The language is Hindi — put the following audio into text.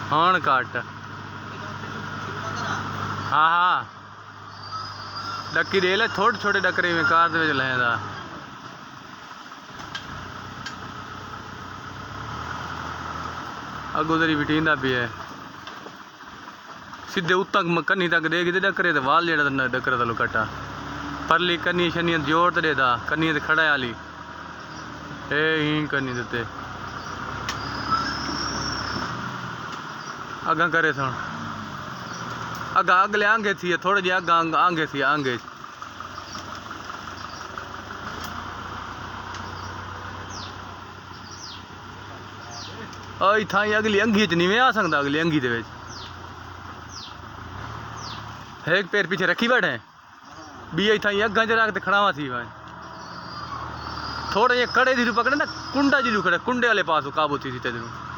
हाँ काट। हाँ हाँ डक्की दे ले थोड़े छोटे डकरे में कार दे लैंदा अगो तेरी बिटींदा भी है सीधे उत्तक कन्नी तक देगी ते डकरे ते वाल जेड़ा डकरे तलो कटा परली कन्नी शनी जोर ते देदा कन्नी ते खड़ा आली ए ही कन्नी देते अगा करे सुन अगा अगले आंगे थी थोड़े जे अगा आंगे थी आंगे ओई थाई अगली अंगी च नहीं आ सकता अगली अंगी दे एक पैर पीछे रखी बैठे बी थाई अगा च रख खड़ावा थी भाई थोड़े जे कड़े दी पकड़े ना कुंडा जी खड़े कुंडे वाले पास काबू थी तेरे